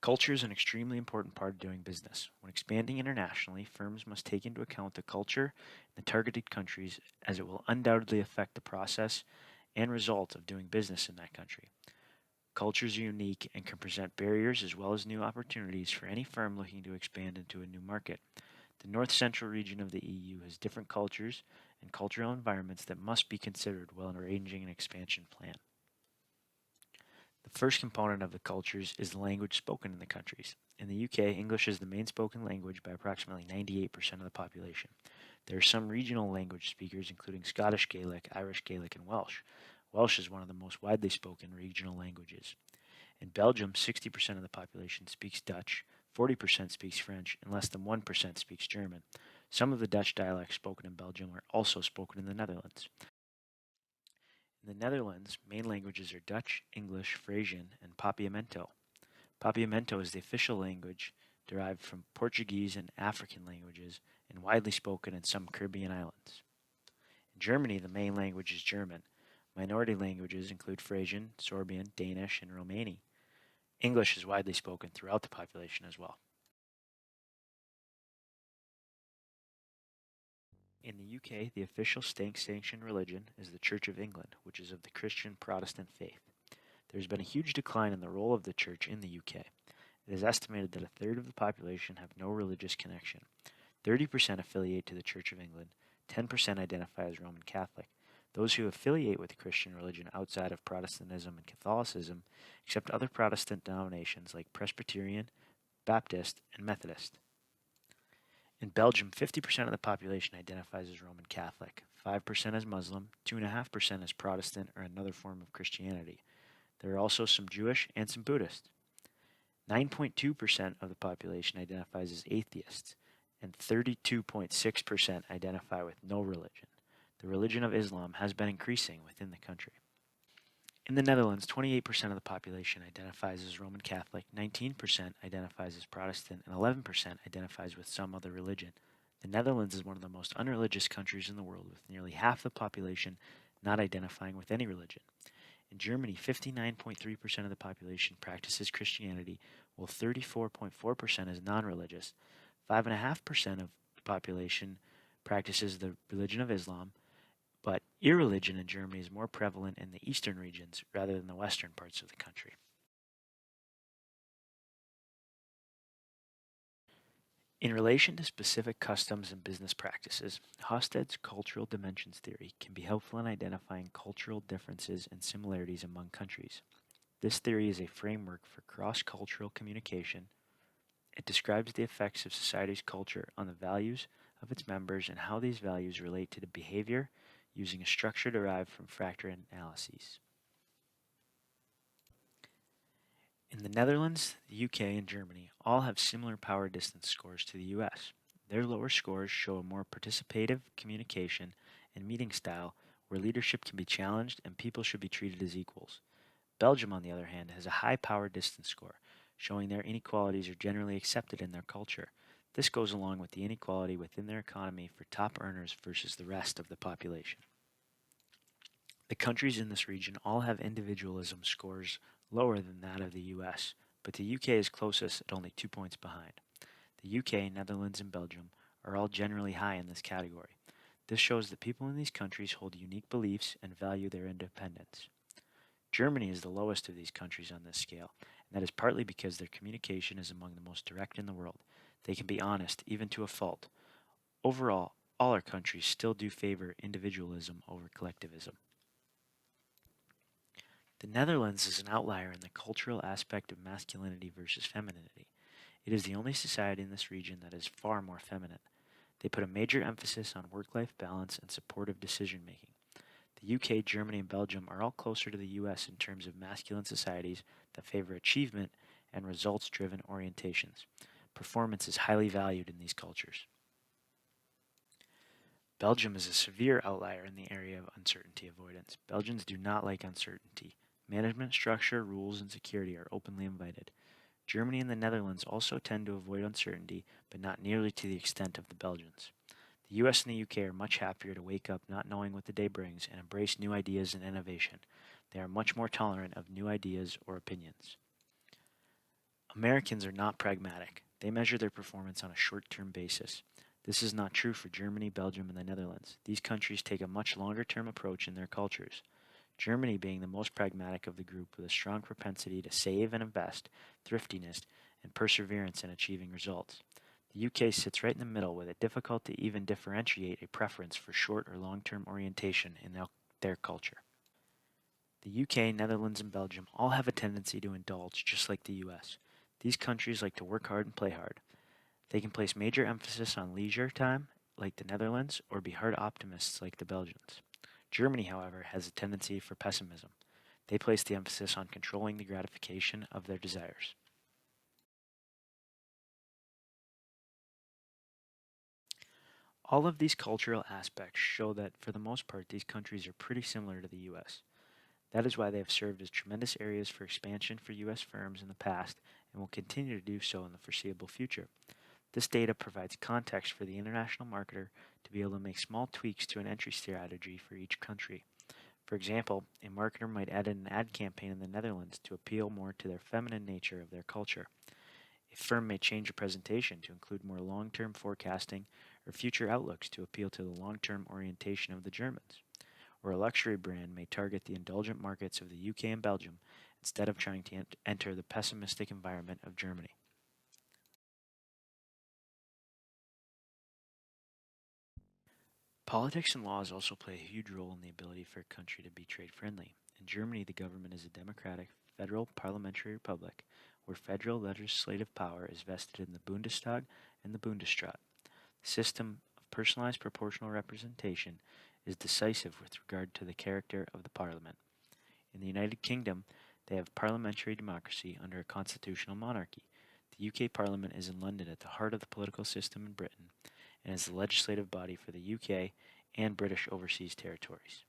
Culture is an extremely important part of doing business. When expanding internationally, firms must take into account the culture in the targeted countries as it will undoubtedly affect the process and result of doing business in that country. Cultures are unique and can present barriers as well as new opportunities for any firm looking to expand into a new market. The North Central region of the EU has different cultures and cultural environments that must be considered while arranging an expansion plan. The first component of the cultures is the language spoken in the countries. In the UK, English is the main spoken language by approximately 98% of the population. There are some regional language speakers, including Scottish Gaelic, Irish Gaelic, and Welsh. Welsh is one of the most widely spoken regional languages. In Belgium, 60% of the population speaks Dutch, 40% speaks French, and less than 1% speaks German. Some of the Dutch dialects spoken in Belgium are also spoken in the Netherlands. In the Netherlands, main languages are Dutch, English, Frisian, and Papiamento. Papiamento is the official language derived from Portuguese and African languages and widely spoken in some Caribbean islands. In Germany, the main language is German. Minority languages include Frisian, Sorbian, Danish, and Romani. English is widely spoken throughout the population as well. In the UK, the official state-sanctioned religion is the Church of England, which is of the Christian Protestant faith. There has been a huge decline in the role of the church in the UK. It is estimated that a third of the population have no religious connection. 30% affiliate to the Church of England, 10% identify as Roman Catholic. Those who affiliate with the Christian religion outside of Protestantism and Catholicism accept other Protestant denominations like Presbyterian, Baptist, and Methodist. In Belgium, 50% of the population identifies as Roman Catholic, 5% as Muslim, 2.5% as Protestant or another form of Christianity. There are also some Jewish and some Buddhist. 9.2% of the population identifies as atheists, and 32.6% identify with no religion. The religion of Islam has been increasing within the country. In the Netherlands, 28% of the population identifies as Roman Catholic, 19% identifies as Protestant, and 11% identifies with some other religion. The Netherlands is one of the most unreligious countries in the world, with nearly half the population not identifying with any religion. In Germany, 59.3% of the population practices Christianity, while 34.4% is non-religious. 5.5% of the population practices the religion of Islam, but irreligion in Germany is more prevalent in the eastern regions rather than the western parts of the country. In relation to specific customs and business practices, Hofstede's cultural dimensions theory can be helpful in identifying cultural differences and similarities among countries. This theory is a framework for cross-cultural communication. It describes the effects of society's culture on the values of its members and how these values relate to the behavior using a structure derived from factor analyses. In the Netherlands, the UK, and Germany all have similar power distance scores to the US. Their lower scores show a more participative communication and meeting style where leadership can be challenged and people should be treated as equals. Belgium, on the other hand, has a high power distance score, showing their inequalities are generally accepted in their culture. This goes along with the inequality within their economy for top earners versus the rest of the population. The countries in this region all have individualism scores lower than that of the US, but the UK is closest at only 2 points behind. The UK, Netherlands, and Belgium are all generally high in this category. This shows that people in these countries hold unique beliefs and value their independence. Germany is the lowest of these countries on this scale, and that is partly because their communication is among the most direct in the world. They can be honest, even to a fault. Overall, all our countries still do favor individualism over collectivism. The Netherlands is an outlier in the cultural aspect of masculinity versus femininity. It is the only society in this region that is far more feminine. They put a major emphasis on work-life balance and supportive decision-making. The UK, Germany, and Belgium are all closer to the US in terms of masculine societies that favor achievement and results-driven orientations. Performance is highly valued in these cultures. Belgium is a severe outlier in the area of uncertainty avoidance. Belgians do not like uncertainty. Management structure, rules, and security are openly invited. Germany and the Netherlands also tend to avoid uncertainty, but not nearly to the extent of the Belgians. The US and the UK are much happier to wake up not knowing what the day brings and embrace new ideas and innovation. They are much more tolerant of new ideas or opinions. Americans are not pragmatic. They measure their performance on a short-term basis. This is not true for Germany, Belgium, and the Netherlands. These countries take a much longer-term approach in their cultures. Germany being the most pragmatic of the group with a strong propensity to save and invest, thriftiness, and perseverance in achieving results. The UK sits right in the middle with it difficult to even differentiate a preference for short or long-term orientation in their culture. The UK, Netherlands, and Belgium all have a tendency to indulge just like the US. These countries like to work hard and play hard. They can place major emphasis on leisure time, like the Netherlands, or be hard optimists like the Belgians. Germany, however, has a tendency for pessimism. They place the emphasis on controlling the gratification of their desires. All of these cultural aspects show that, for the most part, these countries are pretty similar to the US. That is why they have served as tremendous areas for expansion for US firms in the past and will continue to do so in the foreseeable future. This data provides context for the international marketer to be able to make small tweaks to an entry strategy for each country. For example, a marketer might add an ad campaign in the Netherlands to appeal more to their feminine nature of their culture. A firm may change a presentation to include more long-term forecasting or future outlooks to appeal to the long-term orientation of the Germans. Or a luxury brand may target the indulgent markets of the UK and Belgium instead of trying to enter the pessimistic environment of Germany. Politics and laws also play a huge role in the ability for a country to be trade friendly. In Germany, the government is a democratic, federal parliamentary republic where federal legislative power is vested in the Bundestag and the Bundesrat. The system of personalized proportional representation is decisive with regard to the character of the parliament. In the United Kingdom, they have parliamentary democracy under a constitutional monarchy. The UK Parliament is in London at the heart of the political system in Britain and is the legislative body for the UK and British overseas territories.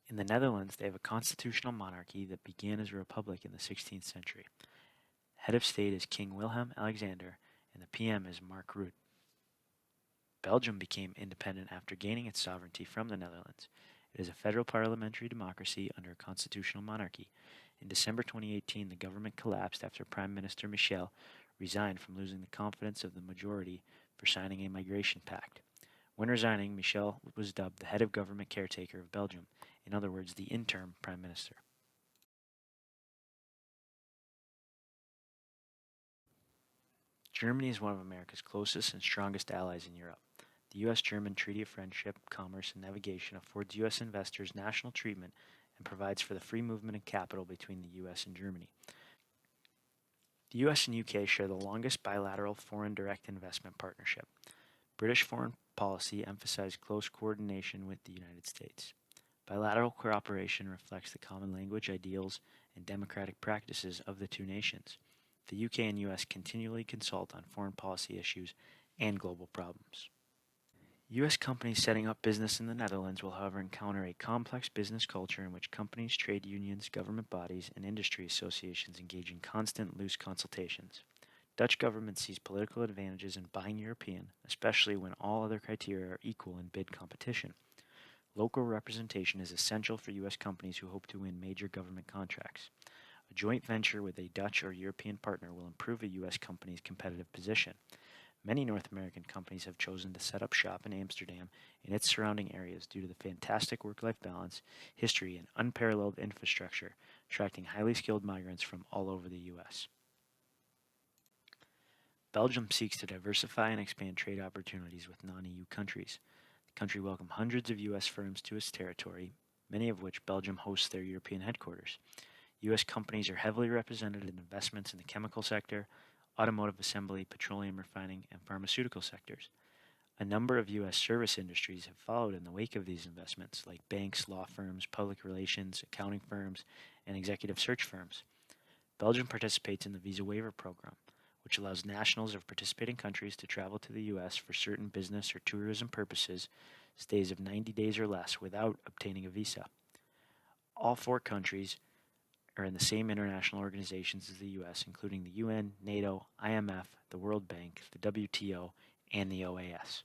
In the Netherlands, they have a constitutional monarchy that began as a republic in the 16th century. Head of state is King Wilhelm Alexander, and the PM is Mark Rutte. Belgium became independent after gaining its sovereignty from the Netherlands. It is a federal parliamentary democracy under a constitutional monarchy. In December 2018, the government collapsed after Prime Minister Michel resigned from losing the confidence of the majority for signing a migration pact. When resigning, Michel was dubbed the head of government caretaker of Belgium, in other words, the interim prime minister. Germany is one of America's closest and strongest allies in Europe. The U.S.-German Treaty of Friendship, Commerce, and Navigation affords U.S. investors national treatment and provides for the free movement of capital between the U.S. and Germany. The U.S. and UK share the longest bilateral foreign direct investment partnership. British foreign policy emphasized close coordination with the United States. Bilateral cooperation reflects the common language, ideals, and democratic practices of the two nations. The UK and US continually consult on foreign policy issues and global problems. U.S. companies setting up business in the Netherlands will, however, encounter a complex business culture in which companies, trade unions, government bodies, and industry associations engage in constant, loose consultations. Dutch government sees political advantages in buying European, especially when all other criteria are equal in bid competition. Local representation is essential for U.S. companies who hope to win major government contracts. A joint venture with a Dutch or European partner will improve a U.S. company's competitive position. Many North American companies have chosen to set up shop in Amsterdam and its surrounding areas due to the fantastic work-life balance, history, and unparalleled infrastructure, attracting highly skilled migrants from all over the U.S. Belgium seeks to diversify and expand trade opportunities with non-EU countries. The country welcomed hundreds of U.S. firms to its territory, many of which Belgium hosts their European headquarters. U.S. companies are heavily represented in investments in the chemical sector, automotive assembly, petroleum refining, and pharmaceutical sectors. A number of U.S. service industries have followed in the wake of these investments, like banks, law firms, public relations, accounting firms, and executive search firms. Belgium participates in the Visa Waiver Program, which allows nationals of participating countries to travel to the U.S. for certain business or tourism purposes, stays of 90 days or less without obtaining a visa. All four countries are in the same international organizations as the U.S., including the UN, NATO, IMF, the World Bank, the WTO, and the OAS.